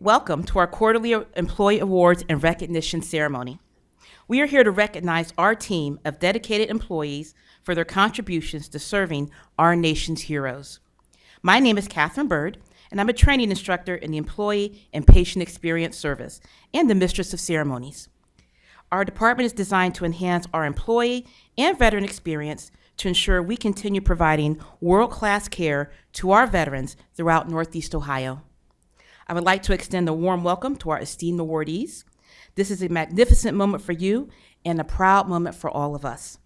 Welcome to our quarterly Employee Awards and Recognition Ceremony. We are here to recognize our team of dedicated employees for their contributions to serving our nation's heroes. My name is Catherine Bird, and I'm a training instructor in the Employee and Patient Experience Service and the Mistress of Ceremonies. Our department is designed to enhance our employee and veteran experience to ensure we continue providing world-class care to our veterans throughout Northeast Ohio. I would like to extend a warm welcome to our esteemed awardees. This is a magnificent moment for you and a proud moment for all of us.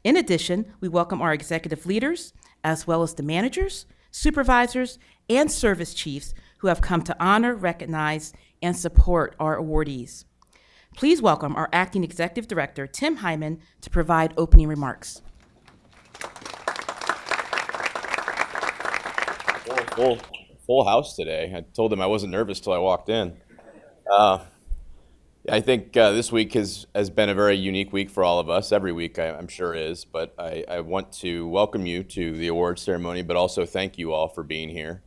In addition, we welcome our executive leaders, as well as the managers, supervisors, and service chiefs who have come to honor, recognize, and support our awardees. Please welcome our Acting Executive Director, Tim Hyman, to provide opening remarks. Full house today. I told them I wasn't nervous till I walked in. I think this week has been a very unique week for all of us. Every week I'm sure is, but I want to welcome you to the awards ceremony, but also thank you all for being here.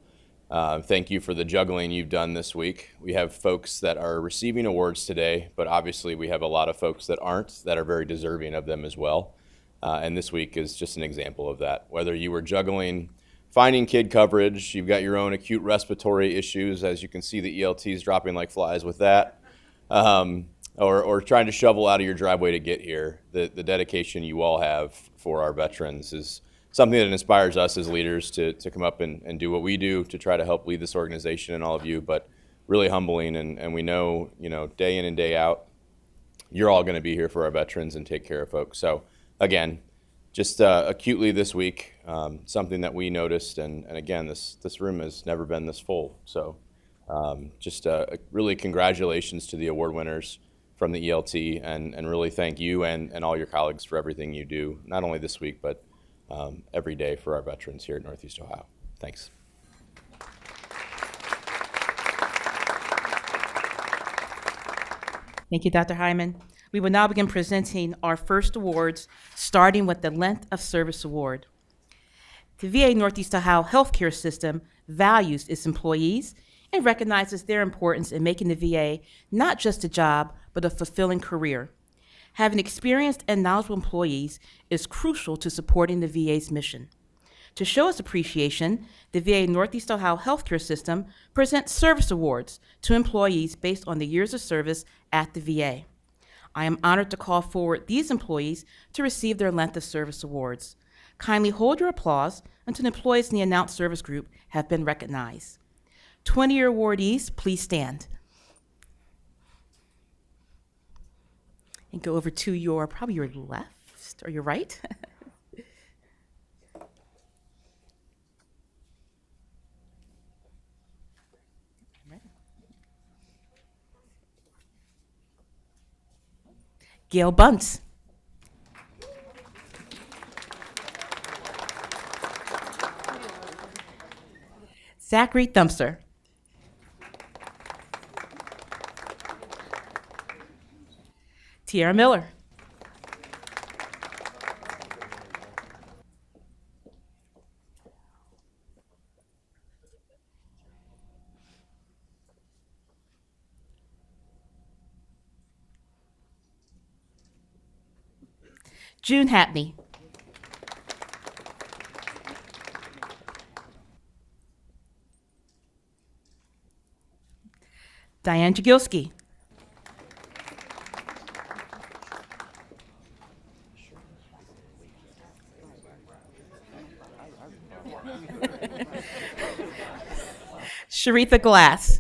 Thank you for the juggling you've done this week. We have folks that are receiving awards today, but obviously we have a lot of folks that aren't, that are very deserving of them as well. And this week is just an example of that. Whether you were juggling finding kid coverage, you've got your own acute respiratory issues, as you can see the ELTs dropping like flies with that, or trying to shovel out of your driveway to get here. The dedication you all have for our veterans is something that inspires us as leaders to come up and do what we do to try to help lead this organization and all of you, but really humbling, and we know, day in and day out, you're all going to be here for our veterans and take care of folks. So again, just acutely this week, something that we noticed, and again, this room has never been this full. So just really congratulations to the award winners from the ELT, and really thank you and all your colleagues for everything you do, not only this week, but every day for our veterans here at Northeast Ohio. Thanks. Thank you, Dr. Hyman. We will now begin presenting our first awards, starting with the Length of Service Award. The VA Northeast Ohio healthcare system values its employees and recognizes their importance in making the VA not just a job, but a fulfilling career. Having experienced and knowledgeable employees is crucial to supporting the VA's mission. To show its appreciation, the VA Northeast Ohio healthcare system presents service awards to employees based on the years of service at the VA. I am honored to call forward these employees to receive their Length of Service awards. Kindly hold your applause until the employees in the announced service group have been recognized. 20-year awardees, please stand. And go over to probably your left or your right. Gail Bunce. Zachary Thumpster. Tiara Miller. June Hatney. Diane Jagilski. Sharitha Glass.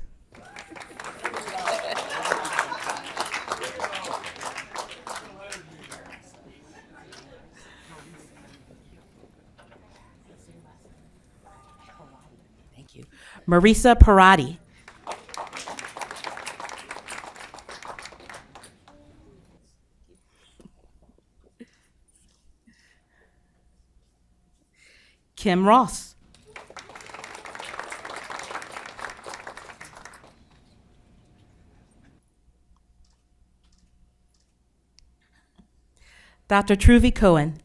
Thank you. Marisa Parati. Kim Ross. Dr. Truvi Cohen.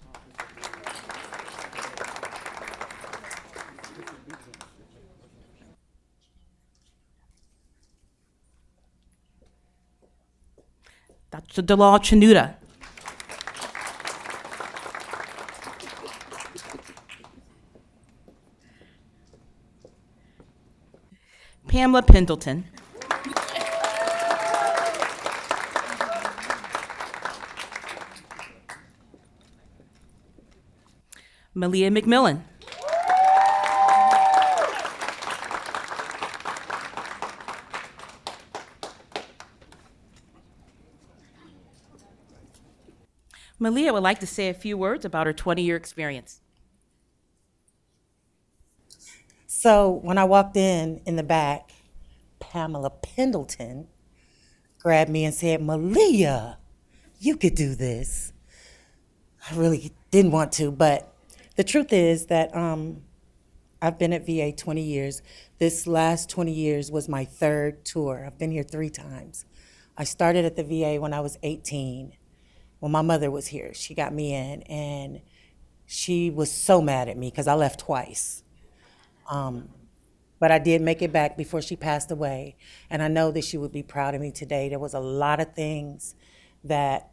Dr. Dalal Chanuda. Pamela Pendleton. Malia McMillan. Malia would like to say a few words about her 20-year experience. So when I walked in the back, Pamela Pendleton grabbed me and said, "Malia, you could do this." I really didn't want to, but the truth is that I've been at VA 20 years. This last 20 years was my third tour. I've been here 3 times. I started at the VA when I was 18. When my mother was here, she got me in, and she was so mad at me because I left twice. But I did make it back before she passed away, and I know that she would be proud of me today. There was a lot of things that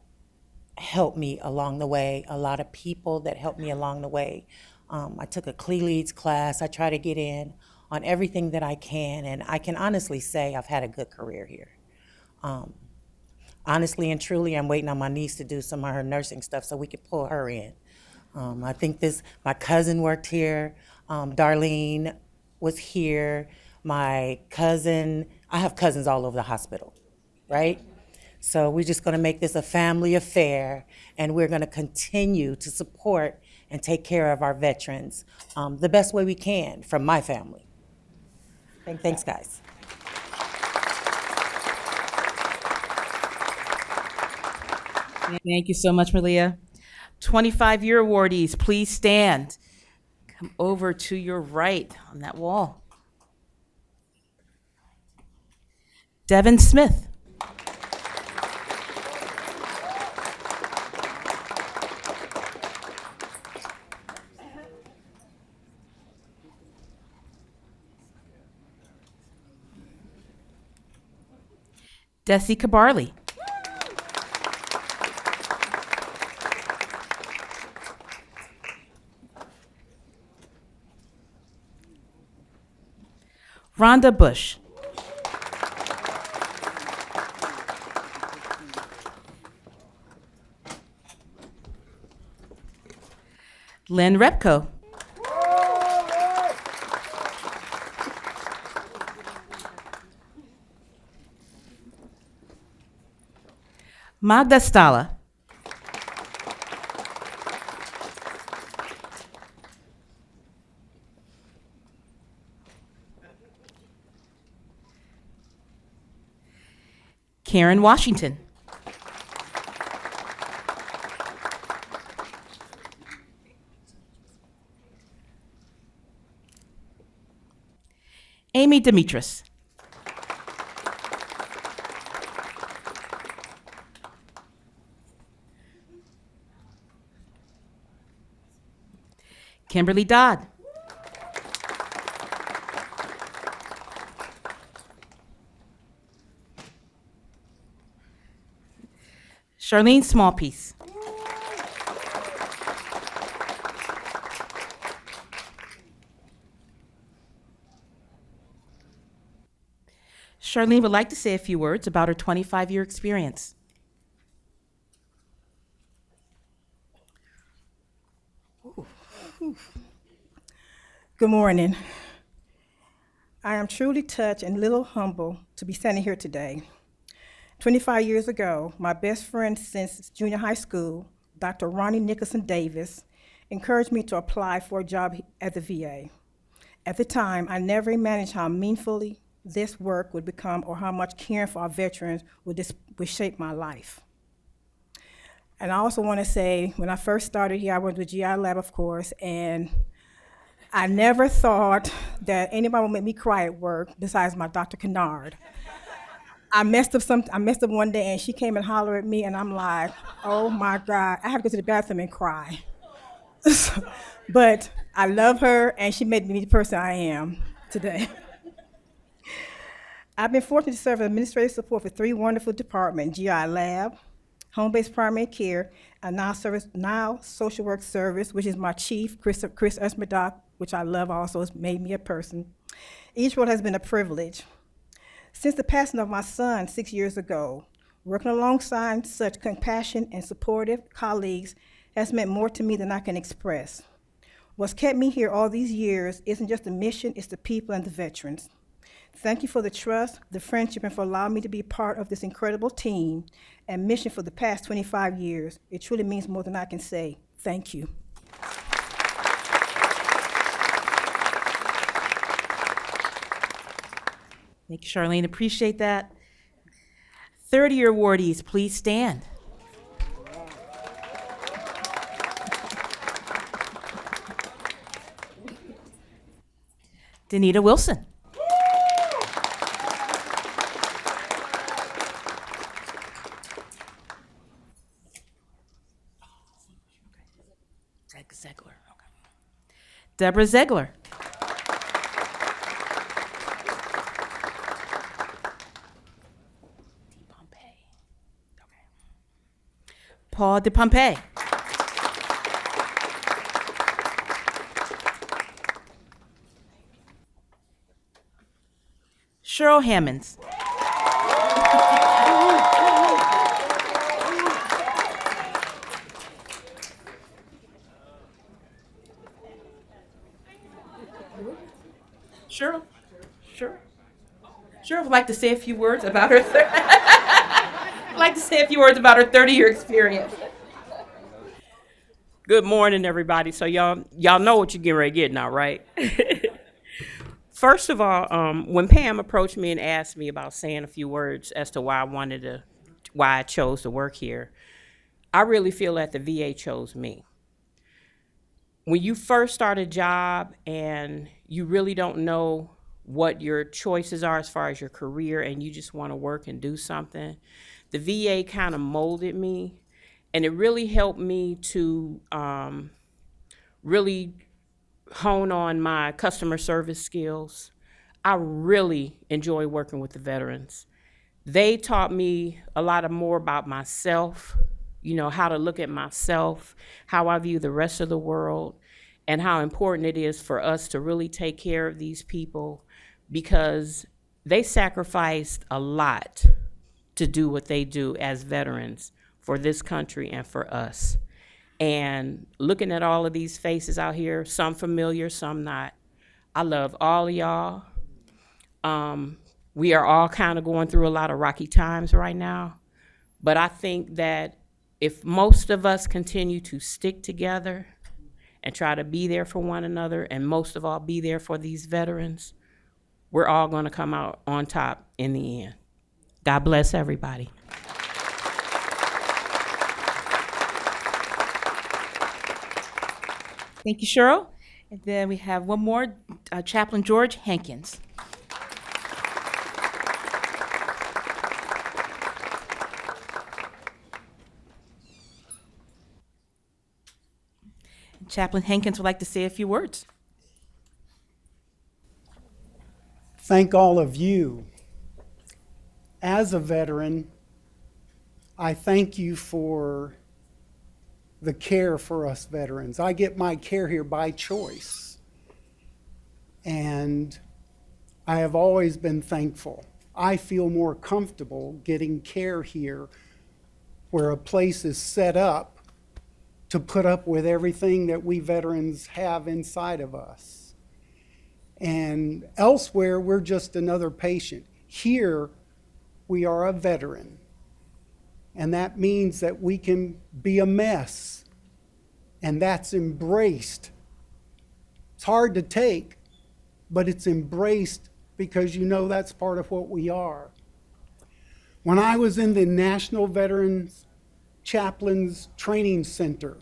helped me along the way, a lot of people that helped me along the way. I took a CLE Leads class. I try to get in on everything that I can, and I can honestly say I've had a good career here. Honestly and truly, I'm waiting on my niece to do some of her nursing stuff so we can pull her in. I think my cousin worked here. Darlene was here. My cousin, I have cousins all over the hospital, right? So we're just gonna make this a family affair, and we're gonna continue to support and take care of our veterans the best way we can from my family. Thanks, guys. Thank you so much, Malia. 25-year awardees, please stand. Come over to your right on that wall. Devin Smith. Desi Kabarli. Rhonda Bush. Lynn Repko. Magda Stala. Karen Washington. Amy Demetris. Kimberly Dodd. Charlene Smallpiece. Charlene would like to say a few words about her 25-year experience. Good morning. I am truly touched and a little humble to be standing here today. 25 years ago, my best friend since junior high school, Dr. Ronnie Nicholson Davis, encouraged me to apply for a job at the VA. At the time, I never imagined how meaningfully this work would become or how much caring for our veterans would shape my life. And I also want to say, when I first started here, I went to GI Lab, of course, and I never thought that anybody would make me cry at work besides my Dr. Kennard. I messed up one day, and she came and hollered at me, and I'm like, oh my God, I have to go to the bathroom and cry. But I love her, and she made me the person I am today. I've been fortunate to serve as administrative support for 3 wonderful departments: GI Lab, home-based primary care, and now social work service, which is my chief, Chris Esmerdock, which I love also, has made me a person. Each role has been a privilege. Since the passing of my son 6 years ago, working alongside such compassionate and supportive colleagues has meant more to me than I can express. What's kept me here all these years isn't just the mission, it's the people and the veterans. Thank you for the trust, the friendship, and for allowing me to be part of this incredible team and mission for the past 25 years. It truly means more than I can say. Thank you. Thank you, Charlene. Appreciate that. 30-year awardees, please stand. Danita Wilson. Zegler. Okay. Deborah Zegler. Paul DePompey. Cheryl Hammonds. Cheryl would like to say a few words about her. I'd like to say a few words about her 30-year experience. Good morning, everybody. So y'all know what you're getting ready to get now, right? First of all, when Pam approached me and asked me about saying a few words as to why I chose to work here, I really feel that the VA chose me. When you first start a job and you really don't know what your choices are as far as your career and you just want to work and do something, the VA kind of molded me, and it really helped me to really hone on my customer service skills. I really enjoy working with the veterans. They taught me a lot more about myself, how to look at myself, how I view the rest of the world, and how important it is for us to really take care of these people, because they sacrificed a lot to do what they do as veterans for this country and for us. And looking at all of these faces out here, some familiar, some not, I love all of y'all. We are all kind of going through a lot of rocky times right now, but I think that if most of us continue to stick together and try to be there for one another, and most of all be there for these veterans, we're all going to come out on top in the end. God bless everybody. Thank you, Cheryl. And then we have one more, Chaplain George Hankins. Chaplain Hankins would like to say a few words. Thank all of you. As a veteran, I thank you for the care for us veterans. I get my care here by choice, and I have always been thankful. I feel more comfortable getting care here where a place is set up to put up with everything that we veterans have inside of us. And elsewhere, we're just another patient. Here, we are a veteran. And that means that we can be a mess. And that's embraced. It's hard to take, but it's embraced because you know that's part of what we are. When I was in the National Veterans Chaplains Training Center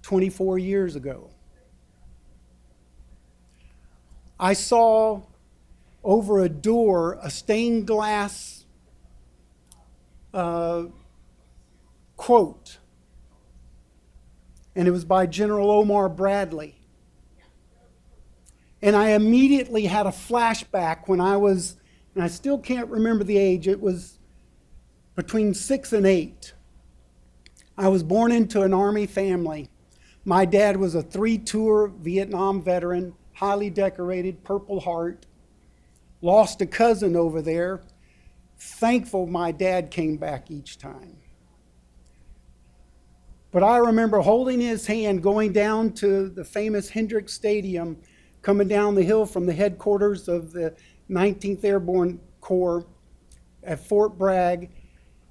24 years ago, I saw over a door a stained glass quote, and it was by General Omar Bradley. And I immediately had a flashback when I was, and I still can't remember the age, it was between 6 and 8. I was born into an Army family. My dad was a 3-tour Vietnam veteran, highly decorated, Purple Heart. Lost a cousin over there. Thankful my dad came back each time. But I remember holding his hand going down to the famous Hendricks Stadium, coming down the hill from the headquarters of the 19th Airborne Corps at Fort Bragg,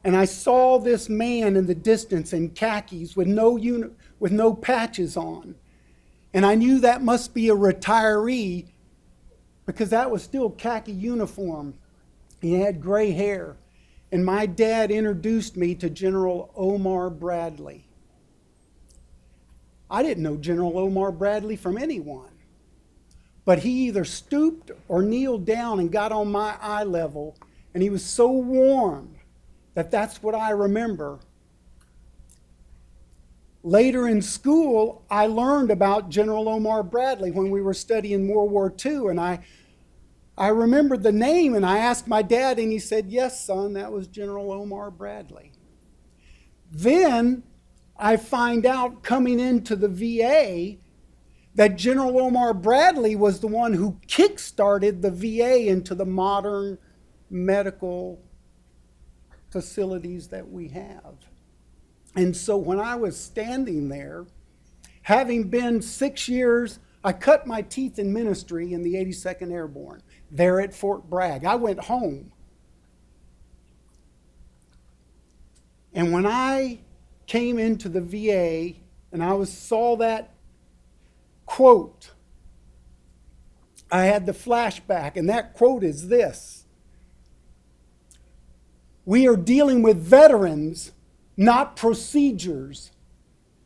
and I saw this man in the distance in khakis with no patches on. And I knew that must be a retiree because that was still khaki uniform. He had gray hair. And my dad introduced me to General Omar Bradley. I didn't know General Omar Bradley from anyone. But he either stooped or kneeled down and got on my eye level, and he was so warm that that's what I remember. Later in school, I learned about General Omar Bradley when we were studying World War II, and I remembered the name, and I asked my dad, and he said, "Yes, son, that was General Omar Bradley." Then I find out coming into the VA that General Omar Bradley was the one who kick-started the VA into the modern medical facilities that we have. And so when I was standing there, having been 6 years, I cut my teeth in ministry in the 82nd Airborne, there at Fort Bragg. I went home. And when I came into the VA and saw that quote, I had the flashback, and that quote is this: "We are dealing with veterans, not procedures.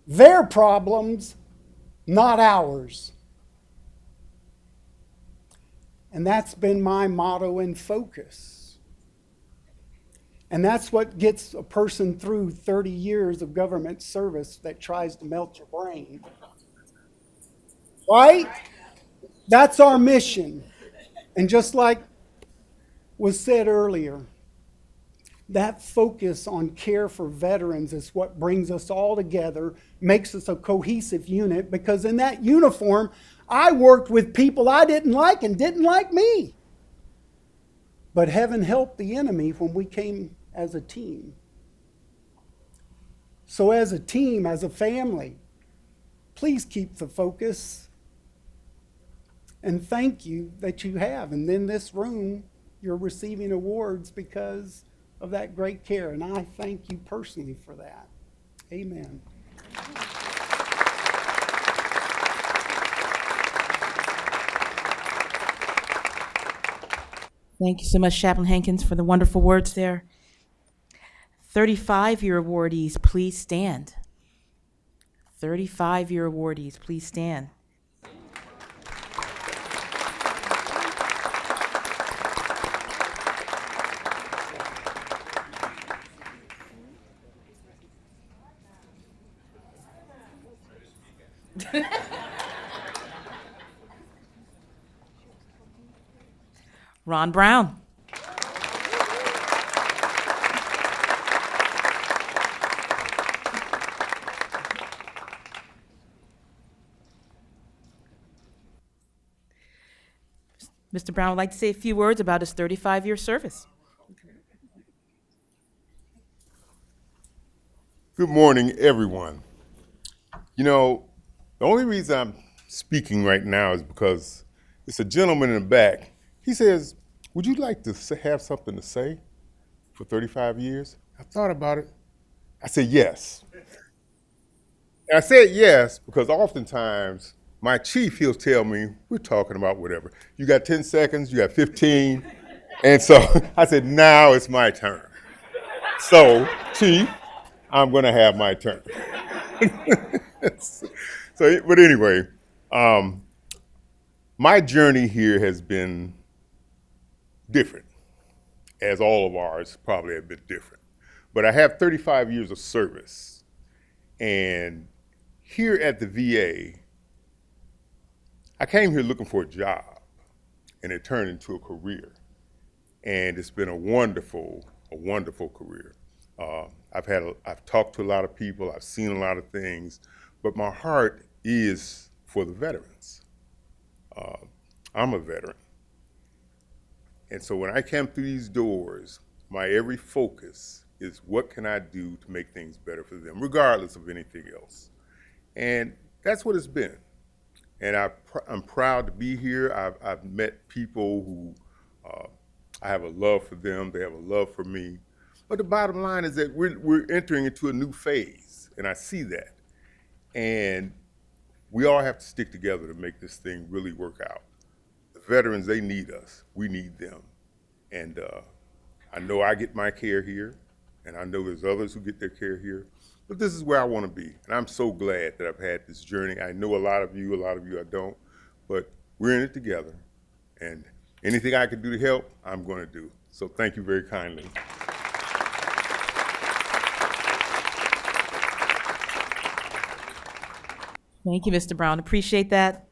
Their problems, not ours." And that's been my motto and focus. And that's what gets a person through 30 years of government service that tries to melt your brain. Right? That's our mission. And just like was said earlier, that focus on care for veterans is what brings us all together, makes us a cohesive unit, because in that uniform, I worked with people I didn't like and didn't like me. But heaven helped the enemy when we came as a team. So as a team, as a family, please keep the focus. And thank you that you have. And in this room, you're receiving awards because of that great care. And I thank you personally for that. Amen. Thank you so much, Chaplain Hankins, for the wonderful words there. 35-year awardees, please stand. 35-year awardees, please stand. Ron Brown. Mr. Brown would like to say a few words about his 35-year service. Good morning, everyone. You know, the only reason I'm speaking right now is because it's a gentleman in the back. He says, "Would you like to have something to say for 35 years? I thought about it. I said yes. And I said yes because oftentimes my chief, he'll tell me, we're talking about whatever. You got 10 seconds, you got 15. And so I said, now it's my turn. So, chief, I'm going to have my turn. But anyway, my journey here has been different, as all of ours probably have been different. But I have 35 years of service. And here at the VA, I came here looking for a job, and it turned into a career. And it's been a wonderful career. I've talked to a lot of people, I've seen a lot of things, but my heart is for the veterans. I'm a veteran. And so when I come through these doors, my every focus is what can I do to make things better for them, regardless of anything else. And that's what it's been. And I'm proud to be here. I've met people who I have a love for them, they have a love for me. But the bottom line is that we're entering into a new phase, and I see that. And we all have to stick together to make this thing really work out. The veterans, they need us. We need them. And I know I get my care here, and I know there's others who get their care here. But this is where I want to be. And I'm so glad that I've had this journey. I know a lot of you I don't. But we're in it together. And anything I can do to help, I'm going to do. So thank you very kindly. Thank you, Mr. Brown. Appreciate that.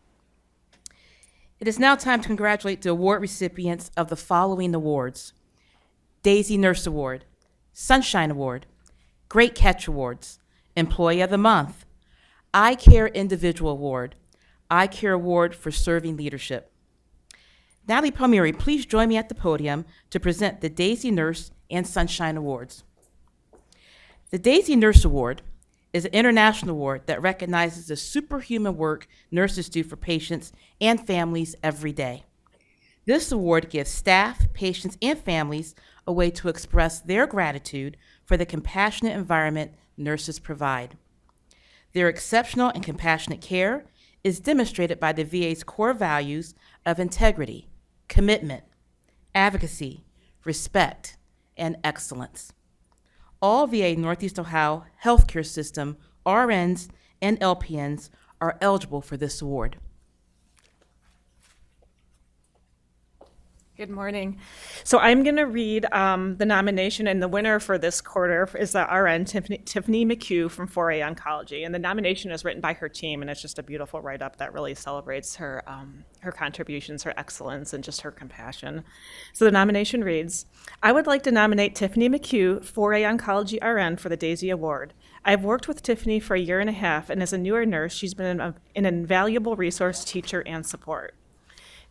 It is now time to congratulate the award recipients of the following awards: Daisy Nurse Award, Sunshine Award, Great Catch Awards, Employee of the Month, I Care Individual Award, I Care Award for Serving Leadership. Natalie Palmieri, please join me at the podium to present the Daisy Nurse and Sunshine Awards. The Daisy Nurse Award is an international award that recognizes the superhuman work nurses do for patients and families every day. This award gives staff, patients, and families a way to express their gratitude for the compassionate environment nurses provide. Their exceptional and compassionate care is demonstrated by the VA's core values of integrity, commitment, advocacy, respect, and excellence. All VA Northeast Ohio healthcare system RNs and LPNs are eligible for this award. Good morning. So I'm going to read the nomination, and the winner for this quarter is the RN, Tiffany McHugh from 4A Oncology. And the nomination is written by her team, and it's just a beautiful write-up that really celebrates her contributions, her excellence, and just her compassion. So the nomination reads, I would like to nominate Tiffany McHugh, 4A Oncology RN, for the Daisy Award. I've worked with Tiffany for a year and a half, and as a newer nurse, she's been an invaluable resource, teacher, and support.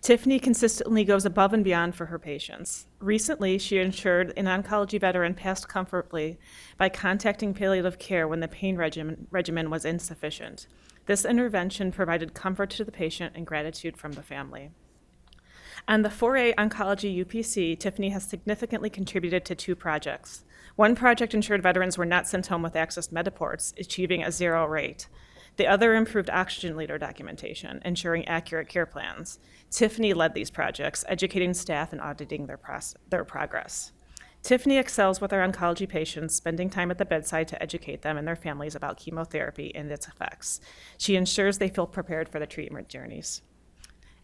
Tiffany consistently goes above and beyond for her patients. Recently, she ensured an oncology veteran passed comfortably by contacting palliative care when the pain regimen was insufficient. This intervention provided comfort to the patient and gratitude from the family. On the 4A Oncology UPC, Tiffany has significantly contributed to 2 projects. One project ensured veterans were not sent home with access Mediports, achieving a 0 rate. The other improved oxygen leader documentation, ensuring accurate care plans. Tiffany led these projects, educating staff and auditing their progress. Tiffany excels with our oncology patients, spending time at the bedside to educate them and their families about chemotherapy and its effects. She ensures they feel prepared for the treatment journeys.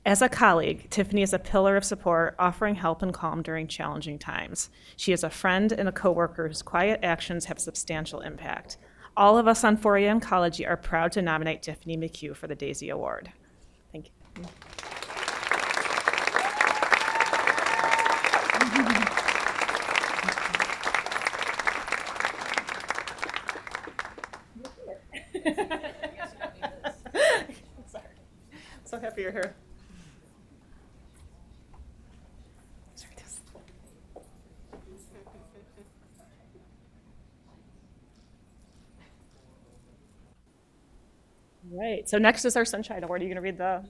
As a colleague, Tiffany is a pillar of support, offering help and calm during challenging times. She is a friend and a coworker whose quiet actions have substantial impact. All of us on 4A Oncology are proud to nominate Tiffany McHugh for the Daisy Award. Thank you. Sorry. So happy you're here. Right. So next is our Sunshine Award. Are you going to read the?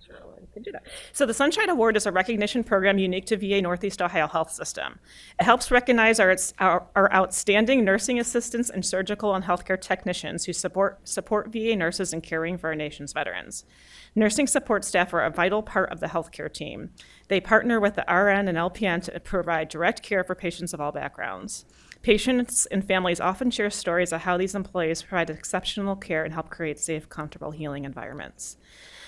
Sure, I can do that. So the Sunshine Award is a recognition program unique to VA Northeast Ohio Health System. It helps recognize our outstanding nursing assistants and surgical and healthcare technicians who support VA nurses in caring for our nation's veterans. Nursing support staff are a vital part of the healthcare team. They partner with the RN and LPN to provide direct care for patients of all backgrounds. Patients and families often share stories of how these employees provide exceptional care and help create safe, comfortable, healing environments.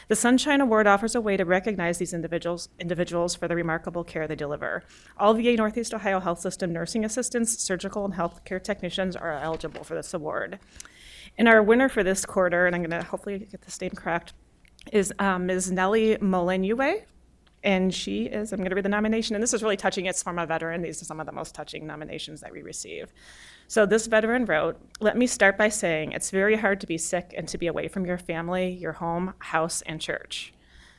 The Sunshine Award offers a way to recognize these individuals for the remarkable care they deliver. All VA Northeast Ohio Health System nursing assistants, surgical, and healthcare technicians are eligible for this award. And our winner for this quarter, and I'm going to hopefully get this name correct, is Ms. Nellie Molinue. And she is, I'm going to read the nomination, and this is really touching. It's from a veteran. These are some of the most touching nominations that we receive. So this veteran wrote, "Let me start by saying it's very hard to be sick and to be away from your family, your home, house, and church.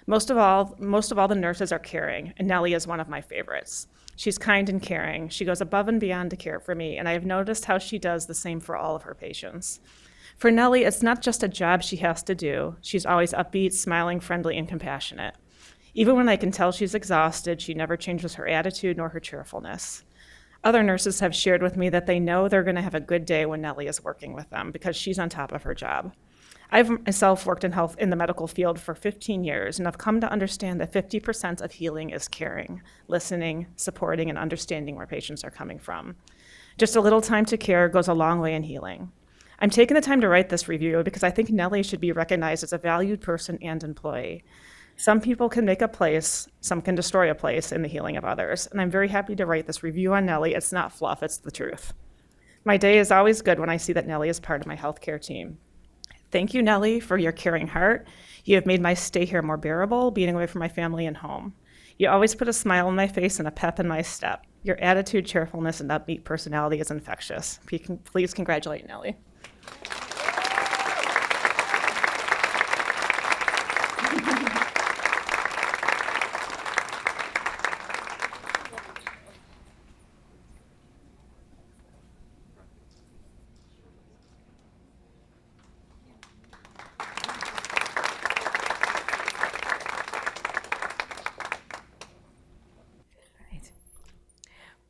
Most of all, the nurses are caring, and Nellie is one of my favorites. She's kind and caring. She goes above and beyond to care for me, and I have noticed how she does the same for all of her patients. For Nellie, it's not just a job she has to do. She's always upbeat, smiling, friendly, and compassionate. Even when I can tell she's exhausted, she never changes her attitude nor her cheerfulness. Other nurses have shared with me that they know they're going to have a good day when Nellie is working with them because she's on top of her job. I've myself worked in health in the medical field for 15 years, and I've come to understand that 50% of healing is caring, listening, supporting, and understanding where patients are coming from. Just a little time to care goes a long way in healing. I'm taking the time to write this review because I think Nellie should be recognized as a valued person and employee. Some people can make a place, some can destroy a place in the healing of others, and I'm very happy to write this review on Nellie. It's not fluff, it's the truth. My day is always good when I see that Nellie is part of my healthcare team. Thank you, Nellie, for your caring heart. You have made my stay here more bearable, being away from my family and home. You always put a smile on my face and a pep in my step. Your attitude, cheerfulness, and upbeat personality is infectious. Please congratulate Nellie."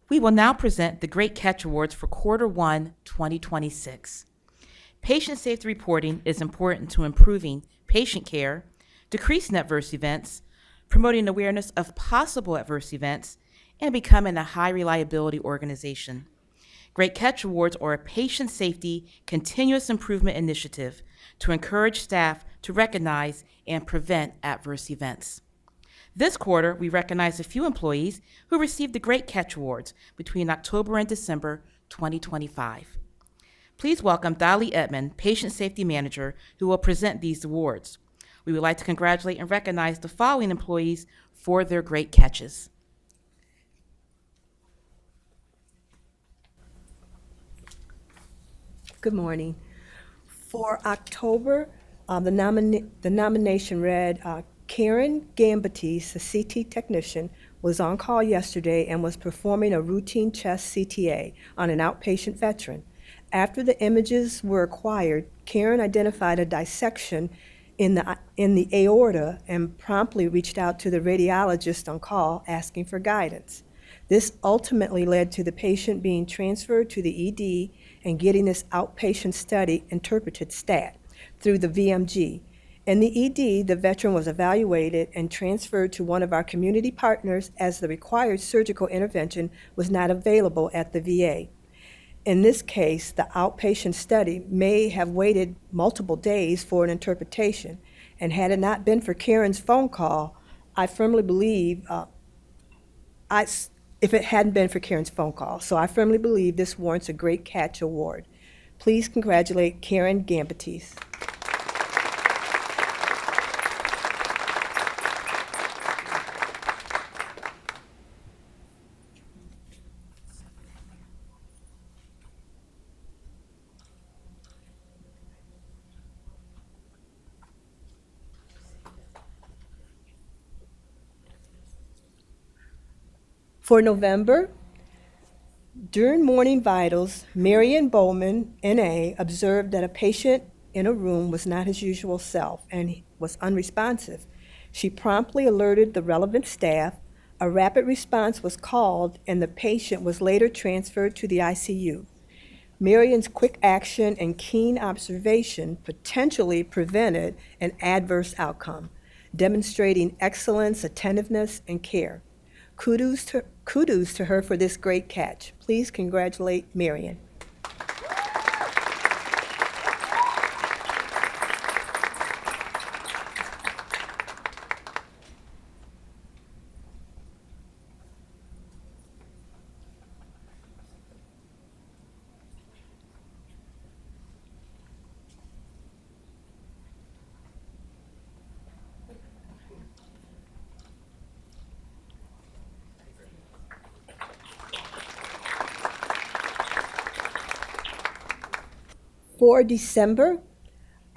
We will now present the Great Catch Awards for Quarter 1, 2026. Patient safety reporting is important to improving patient care, decreasing adverse events, promoting awareness of possible adverse events, and becoming a high reliability organization. Great Catch Awards are a patient safety continuous improvement initiative to encourage staff to recognize and prevent adverse events. This quarter, we recognize a few employees who received the Great Catch Awards between October and December 2025. Please welcome Dolly Edmond, Patient Safety Manager, who will present these awards. We would like to congratulate and recognize the following employees for their great catches. Good morning. For October, the nomination read, Karen Gambatese, a CT technician, was on call yesterday and was performing a routine chest CTA on an outpatient veteran. After the images were acquired, Karen identified a dissection in the aorta and promptly reached out to the radiologist on call asking for guidance. This ultimately led to the patient being transferred to the ED and getting this outpatient study interpreted stat through the VMG. In the ED, the veteran was evaluated and transferred to one of our community partners as the required surgical intervention was not available at the VA. In this case, the outpatient study may have waited multiple days for an interpretation, and had it not been for Karen's phone call, I firmly believe, if it hadn't been for Karen's phone call, so I firmly believe this warrants a Great Catch Award. Please congratulate Karen Gambatese. For November, during morning vitals, Marion Bowman, NA, observed that a patient in a room was not his usual self and was unresponsive. She promptly alerted the relevant staff, a rapid response was called, and the patient was later transferred to the ICU. Marion's quick action and keen observation potentially prevented an adverse outcome, demonstrating excellence, attentiveness, and care. Kudos to her for this great catch. Please congratulate Marion. For December,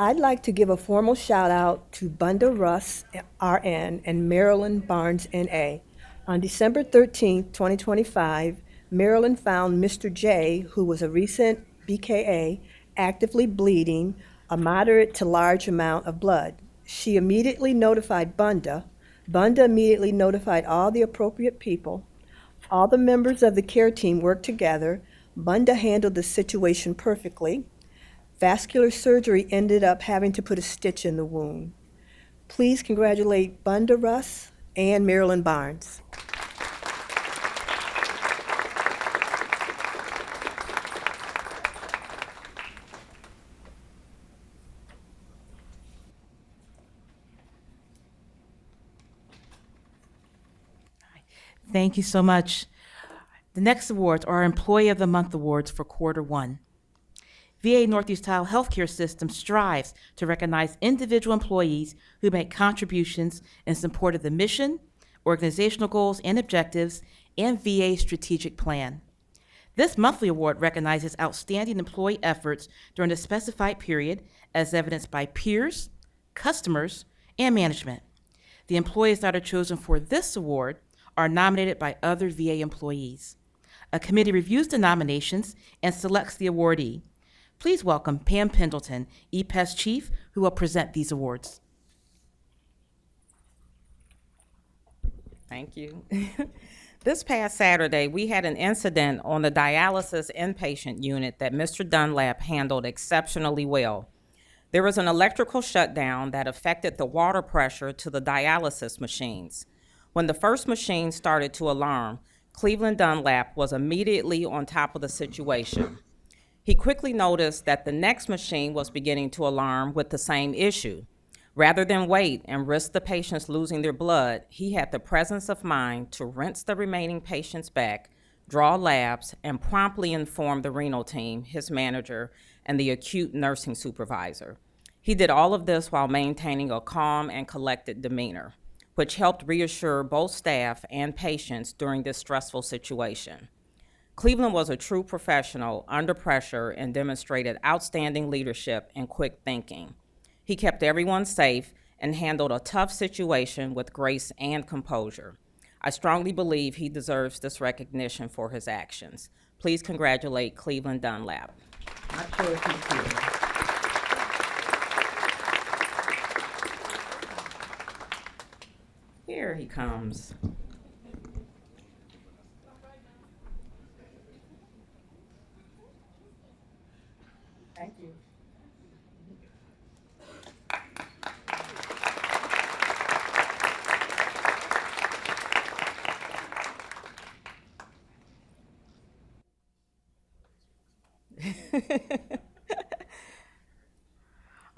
I'd like to give a formal shout out to Bunda Russ, RN, and Marilyn Barnes, NA. On December 13th, 2025, Marilyn found Mr. J, who was a recent BKA, actively bleeding a moderate to large amount of blood. She immediately notified Bunda. Bunda immediately notified all the appropriate people. All the members of the care team worked together. Bunda handled the situation perfectly. Vascular surgery ended up having to put a stitch in the wound. Please congratulate Bunda Russ and Marilyn Barnes. Thank you so much. The next awards are our Employee of the Month awards for quarter one. VA Northeast Ohio Healthcare System strives to recognize individual employees who make contributions in support of the mission, organizational goals and objectives, and VA strategic plan. This monthly award recognizes outstanding employee efforts during a specified period as evidenced by peers, customers, and management. The employees that are chosen for this award are nominated by other VA employees. A committee reviews the nominations and selects the awardee. Please welcome Pam Pendleton, EPES Chief, who will present these awards. Thank you. This past Saturday, we had an incident on the dialysis inpatient unit that Mr. Dunlap handled exceptionally well. There was an electrical shutdown that affected the water pressure to the dialysis machines. When the first machine started to alarm, Cleveland Dunlap was immediately on top of the situation. He quickly noticed that the next machine was beginning to alarm with the same issue. Rather than wait and risk the patients losing their blood, he had the presence of mind to rinse the remaining patients back, draw labs, and promptly inform the renal team, his manager, and the acute nursing supervisor. He did all of this while maintaining a calm and collected demeanor, which helped reassure both staff and patients during this stressful situation. Cleveland was a true professional under pressure and demonstrated outstanding leadership and quick thinking. He kept everyone safe and handled a tough situation with grace and composure. I strongly believe he deserves this recognition for his actions. Please congratulate Cleveland Dunlap. Not sure if he's here. Here he comes. Thank you.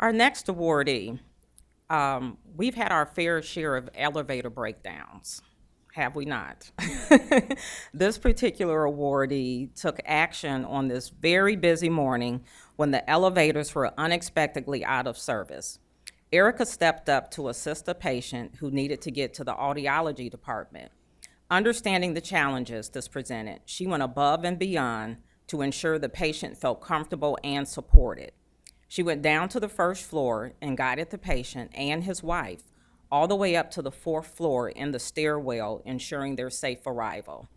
Our next awardee, we've had our fair share of elevator breakdowns, have we not? This particular awardee took action on this very busy morning when the elevators were unexpectedly out of service. Erica stepped up to assist a patient who needed to get to the audiology department. Understanding the challenges this presented, she went above and beyond to ensure the patient felt comfortable and supported. She went down to the first floor and guided the patient and his wife all the way up to the fourth floor in the stairwell, ensuring their safe arrival.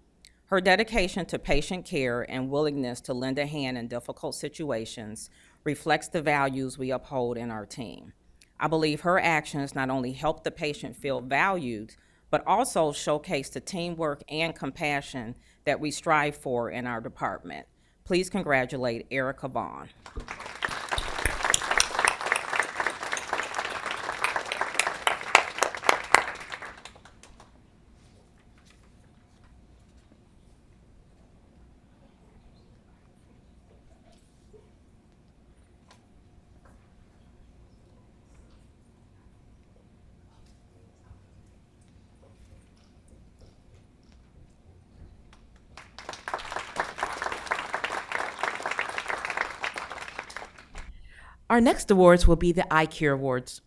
Her dedication to patient care and willingness to lend a hand in difficult situations reflects the values we uphold in our team. I believe her actions not only helped the patient feel valued, but also showcase the teamwork and compassion that we strive for in our department. Please congratulate Erica Vaughn. Our next awards will be the iCare Awards.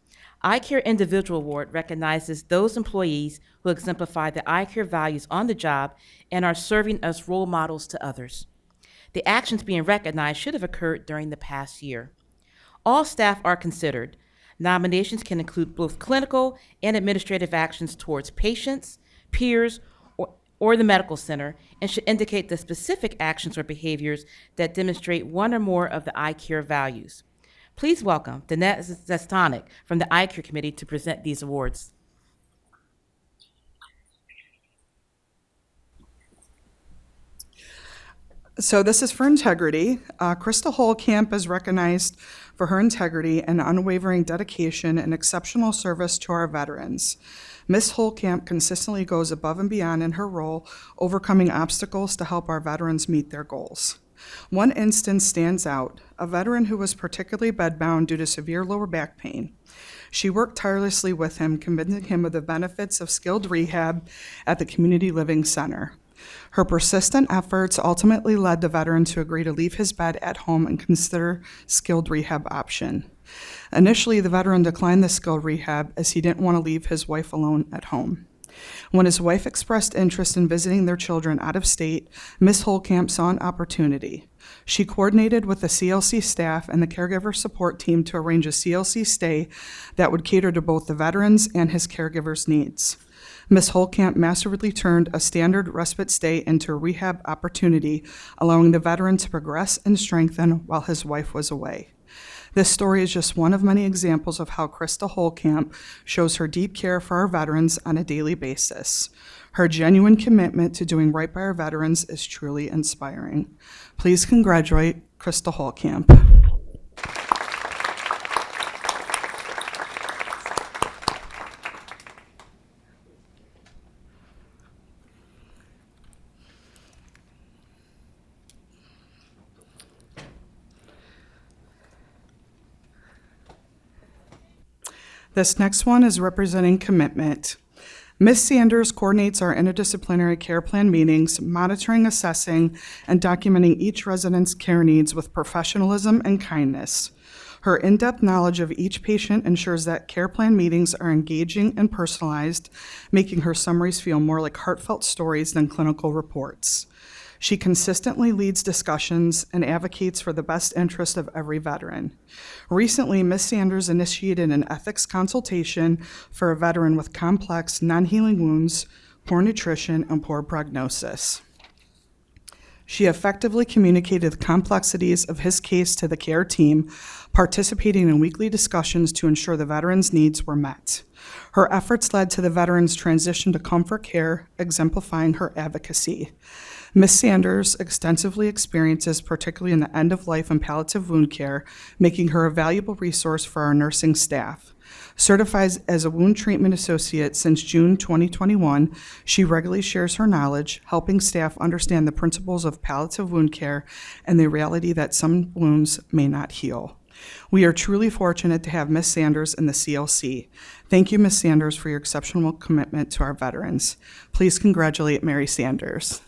iCare Individual Award recognizes those employees who exemplify the iCare values on the job and are serving as role models to others. The actions being recognized should have occurred during the past year. All staff are considered. Nominations can include both clinical and administrative actions towards patients, peers, or the medical center, and should indicate the specific actions or behaviors that demonstrate one or more of the iCare values. Please welcome Danette Zestanik from the iCare Committee to present these awards. So this is for integrity. Krista Holcamp is recognized for her integrity and unwavering dedication and exceptional service to our veterans. Ms. Holcamp consistently goes above and beyond in her role, overcoming obstacles to help our veterans meet their goals. One instance stands out, a veteran who was particularly bedbound due to severe lower back pain. She worked tirelessly with him, convincing him of the benefits of skilled rehab at the Community Living Center. Her persistent efforts ultimately led the veteran to agree to leave his bed at home and consider skilled rehab option. Initially, the veteran declined the skilled rehab as he didn't want to leave his wife alone at home. When his wife expressed interest in visiting their children out of state, Ms. Holcamp saw an opportunity. She coordinated with the CLC staff and the caregiver support team to arrange a CLC stay that would cater to both the veterans and his caregiver's needs. Ms. Holcamp masterfully turned a standard respite stay into a rehab opportunity, allowing the veteran to progress and strengthen while his wife was away. This story is just one of many examples of how Krista Holcamp shows her deep care for our veterans on a daily basis. Her genuine commitment to doing right by our veterans is truly inspiring. Please congratulate Krista Holcamp. This next one is representing commitment. Ms. Sanders coordinates our interdisciplinary care plan meetings, monitoring, assessing, and documenting each resident's care needs with professionalism and kindness. Her in-depth knowledge of each patient ensures that care plan meetings are engaging and personalized, making her summaries feel more like heartfelt stories than clinical reports. She consistently leads discussions and advocates for the best interest of every veteran. Recently, Ms. Sanders initiated an ethics consultation for a veteran with complex, non-healing wounds, poor nutrition, and poor prognosis. She effectively communicated the complexities of his case to the care team, participating in weekly discussions to ensure the veteran's needs were met. Her efforts led to the veteran's transition to comfort care, exemplifying her advocacy. Ms. Sanders extensively experiences, particularly in the end-of-life and palliative wound care, making her a valuable resource for our nursing staff. Certified as a wound treatment associate since June 2021, she regularly shares her knowledge, helping staff understand the principles of palliative wound care and the reality that some wounds may not heal. We are truly fortunate to have Ms. Sanders in the CLC. Thank you, Ms. Sanders, for your exceptional commitment to our veterans. Please congratulate Mary Sanders.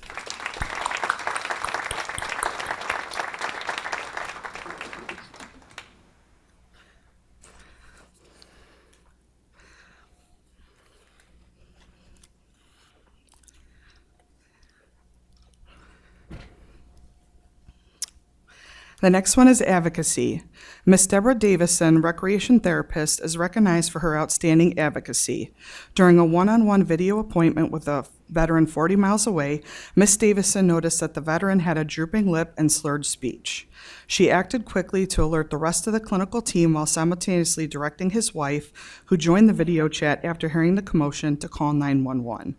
The next one is advocacy. Ms. Deborah Davison, recreation therapist, is recognized for her outstanding advocacy. During a one-on-one video appointment with a veteran 40 miles away, Ms. Davison noticed that the veteran had a drooping lip and slurred speech. She acted quickly to alert the rest of the clinical team while simultaneously directing his wife, who joined the video chat after hearing the commotion, to call 911.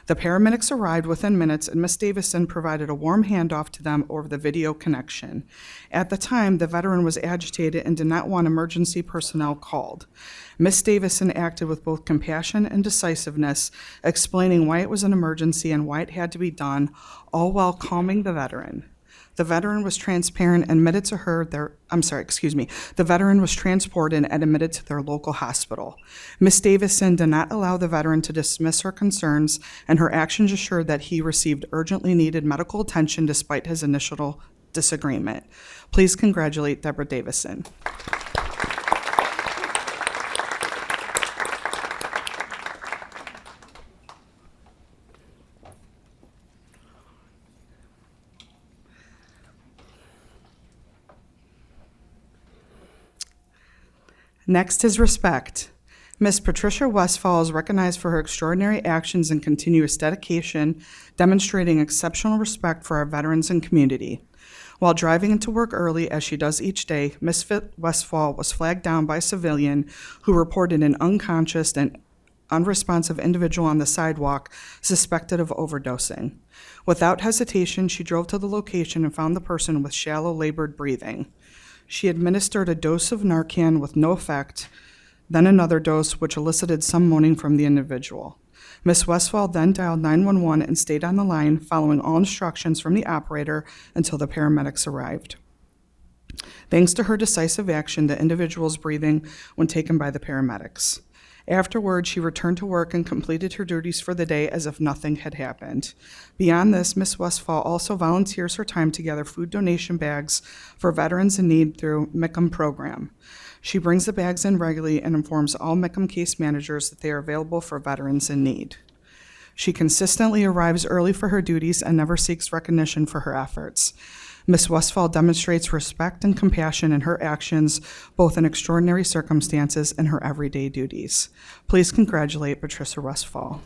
The paramedics arrived within minutes, and Ms. Davison provided a warm handoff to them over the video connection. At the time, the veteran was agitated and did not want emergency personnel called. Ms. Davison acted with both compassion and decisiveness, explaining why it was an emergency and why it had to be done, all while calming the veteran. The veteran was transparent and admitted to her the veteran was transported and admitted to their local hospital. Ms. Davison did not allow the veteran to dismiss her concerns, and her actions assured that he received urgently needed medical attention despite his initial disagreement. Please congratulate Deborah Davison. Next is respect. Ms. Patricia Westfall is recognized for her extraordinary actions and continuous dedication, demonstrating exceptional respect for our veterans and community. While driving into work early, as she does each day, Ms. Westfall was flagged down by a civilian who reported an unconscious and unresponsive individual on the sidewalk suspected of overdosing. Without hesitation, she drove to the location and found the person with shallow, labored breathing. She administered a dose of Narcan with no effect, then another dose which elicited some moaning from the individual. Ms. Westfall then dialed 911 and stayed on the line, following all instructions from the operator until the paramedics arrived. Thanks to her decisive action, the individual's breathing when taken by the paramedics. Afterward, she returned to work and completed her duties for the day as if nothing had happened. Beyond this, Ms. Westfall also volunteers her time to gather food donation bags for veterans in need through MICM program. She brings the bags in regularly and informs all MICM case managers that they are available for veterans in need. She consistently arrives early for her duties and never seeks recognition for her efforts. Ms. Westfall demonstrates respect and compassion in her actions, both in extraordinary circumstances and her everyday duties. Please congratulate Patricia Westfall.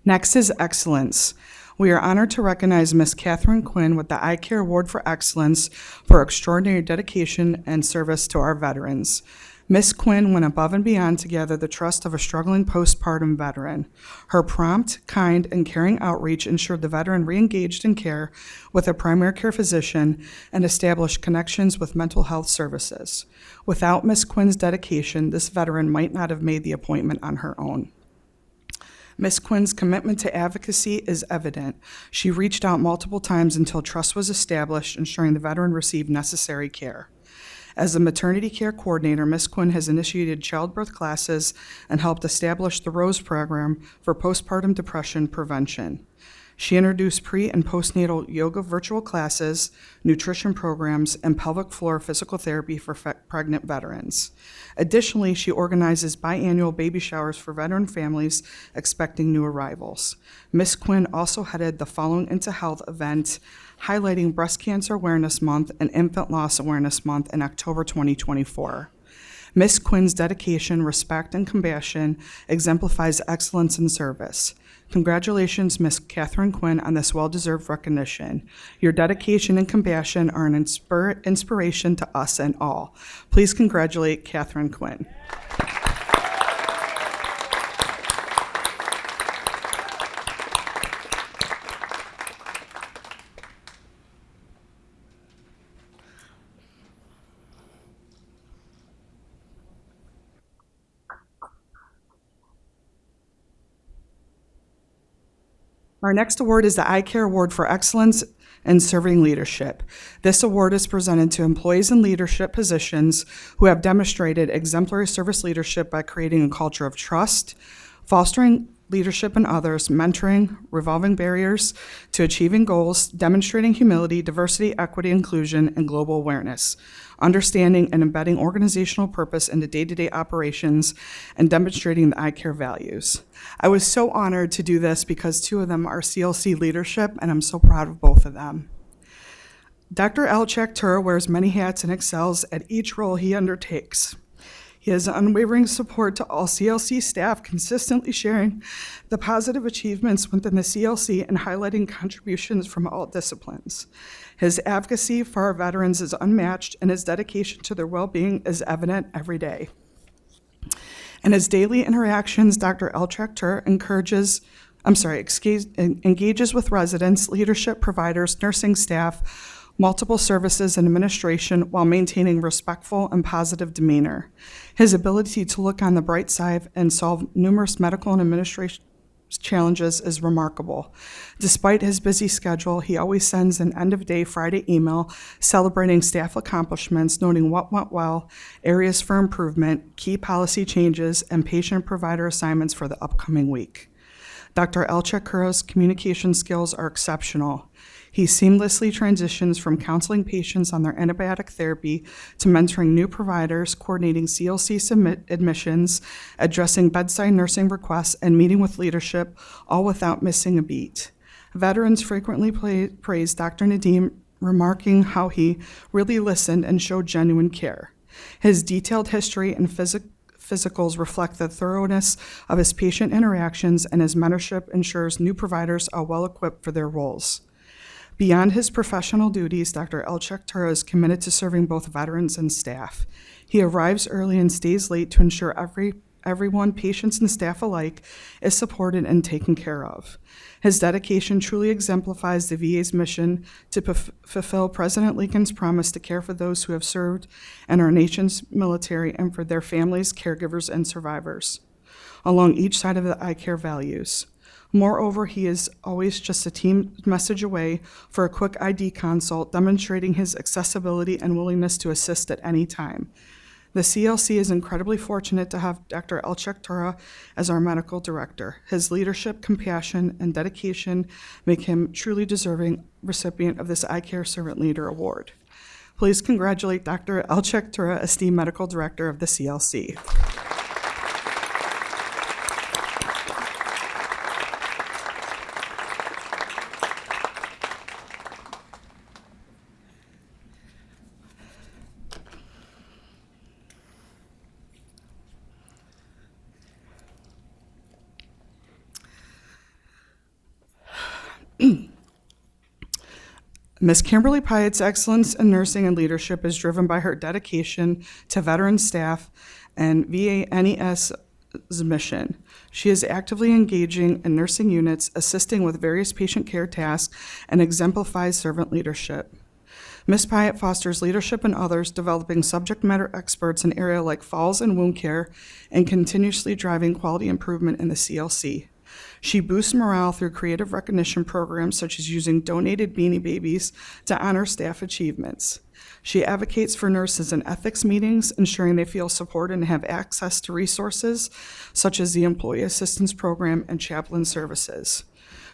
Next is excellence. We are honored to recognize Ms. Catherine Quinn with the iCare Award for Excellence for extraordinary dedication and service to our veterans. Ms. Quinn went above and beyond to gather the trust of a struggling postpartum veteran. Her prompt, kind, and caring outreach ensured the veteran re-engaged in care with a primary care physician and established connections with mental health services. Without Ms. Quinn's dedication, this veteran might not have made the appointment on her own. Ms. Quinn's commitment to advocacy is evident. She reached out multiple times until trust was established, ensuring the veteran received necessary care. As the maternity care coordinator, Ms. Quinn has initiated childbirth classes and helped establish the ROSE program for postpartum depression prevention. She introduced pre- and postnatal yoga virtual classes, nutrition programs, and pelvic floor physical therapy for pregnant veterans. Additionally, she organizes biannual baby showers for veteran families expecting new arrivals. Ms. Quinn also headed the Following Into Health event, highlighting Breast Cancer Awareness Month and Infant Loss Awareness Month in October 2024. Ms. Quinn's dedication, respect, and compassion exemplifies excellence in service. Congratulations, Ms. Catherine Quinn, on this well-deserved recognition. Your dedication and compassion are an inspiration to us and all. Please congratulate Catherine Quinn. Our next award is the iCare Award for Excellence in Serving Leadership. This award is presented to employees in leadership positions who have demonstrated exemplary service leadership by creating a culture of trust, fostering leadership in others, mentoring, resolving barriers to achieving goals, demonstrating humility, diversity, equity, inclusion, and global awareness, understanding and embedding organizational purpose into day-to-day operations, and demonstrating the iCare values. I was so honored to do this because two of them are CLC leadership, and I'm so proud of both of them. Dr. Elchak Tur wears many hats and excels at each role he undertakes. He has unwavering support to all CLC staff, consistently sharing the positive achievements within the CLC and highlighting contributions from all disciplines. His advocacy for our veterans is unmatched, and his dedication to their well-being is evident every day. In his daily interactions, Dr. Elchak Tur engages with residents, leadership providers, nursing staff, multiple services and administration while maintaining respectful and positive demeanor. His ability to look on the bright side and solve numerous medical and challenges is remarkable. Despite his busy schedule, he always sends an end-of-day Friday email celebrating staff accomplishments, noting what went well, areas for improvement, key policy changes, and patient-provider assignments for the upcoming week. Dr. Elchek-Kura's communication skills are exceptional. He seamlessly transitions from counseling patients on their antibiotic therapy to mentoring new providers, coordinating CLC admissions, addressing bedside nursing requests, and meeting with leadership, all without missing a beat. Veterans frequently praise Dr. Nadim, remarking how he really listened and showed genuine care. His detailed history and physicals reflect the thoroughness of his patient interactions, and his mentorship ensures new providers are well-equipped for their roles. Beyond his professional duties, Dr. Elchek-Kura is committed to serving both veterans and staff. He arrives early and stays late to ensure everyone, patients and staff alike, is supported and taken care of. His dedication truly exemplifies the VA's mission to fulfill President Lincoln's promise to care for those who have served in our nation's military and for their families, caregivers, and survivors, along each side of the iCare values. Moreover, he is always just a team message away for a quick ID consult, demonstrating his accessibility and willingness to assist at any time. The CLC is incredibly fortunate to have Dr. Elchek-Kura as our medical director. His leadership, compassion, and dedication make him truly deserving recipient of this iCare Servant Leader Award. Please congratulate Dr. Elchek-Kura, esteemed medical director of the CLC. Ms. Kimberly Pyatt's excellence in nursing and leadership is driven by her dedication to veteran staff and VA-NES's mission. She is actively engaging in nursing units, assisting with various patient care tasks, and exemplifies servant leadership. Ms. Pyatt fosters leadership in others, developing subject matter experts in areas like falls and wound care, and continuously driving quality improvement in the CLC. She boosts morale through creative recognition programs such as using donated Beanie Babies to honor staff achievements. She advocates for nurses in ethics meetings, ensuring they feel supported and have access to resources such as the Employee Assistance Program and chaplain services.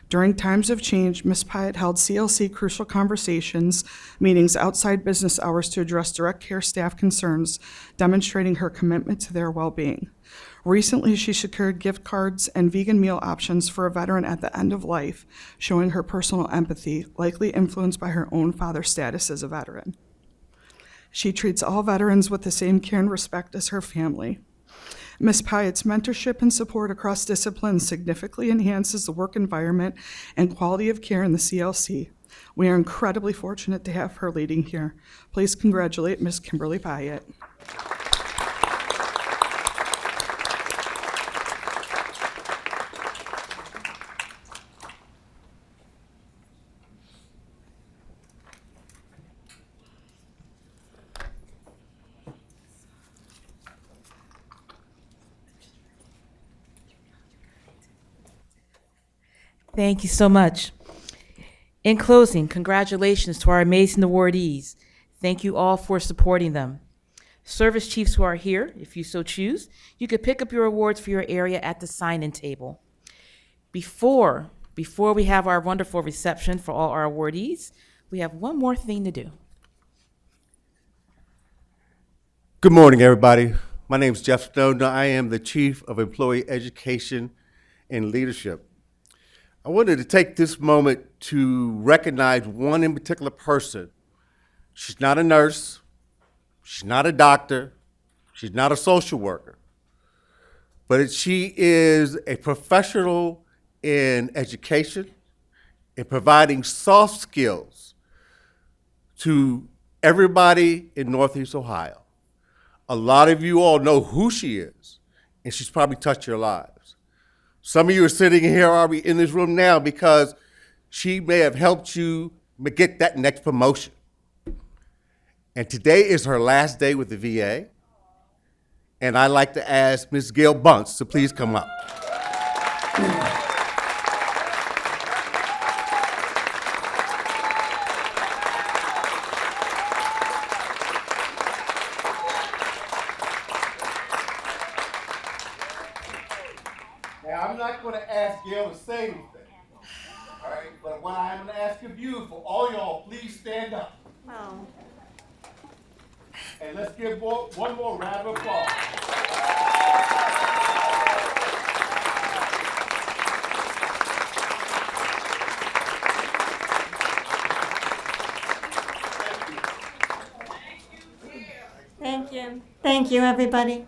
During times of change, Ms. Pyatt held CLC crucial conversations, meetings outside business hours to address direct care staff concerns, demonstrating her commitment to their well-being. Recently, she secured gift cards and vegan meal options for a veteran at the end of life, showing her personal empathy, likely influenced by her own father's status as a veteran. She treats all veterans with the same care and respect as her family. Ms. Pyatt's mentorship and support across disciplines significantly enhances the work environment and quality of care in the CLC. We are incredibly fortunate to have her leading here. Please congratulate Ms. Kimberly Pyatt. Thank you so much. In closing, congratulations to our amazing awardees. Thank you all for supporting them. Service chiefs who are here, if you so choose, you could pick up your awards for your area at the sign-in table. Before we have our wonderful reception for all our awardees, we have one more thing to do. Good morning, everybody. My name is Jeff Snowden. I am the Chief of Employee Education and Leadership. I wanted to take this moment to recognize one in particular person. She's not a nurse, she's not a doctor, she's not a social worker, but she is a professional in education, in providing soft skills to everybody in Northeast Ohio. A lot of you all know who she is, and she's probably touched your lives. Some of you are sitting here already in this room now because she may have helped you get that next promotion. And today is her last day with the VA. And I'd like to ask Ms. Gail Bunce to please come up. not going to ask Gail to say anything. All right, but what I am going to ask of you, for all y'all, please stand up. Oh. And let's give one more round of applause. Thank you. Thank you, everybody.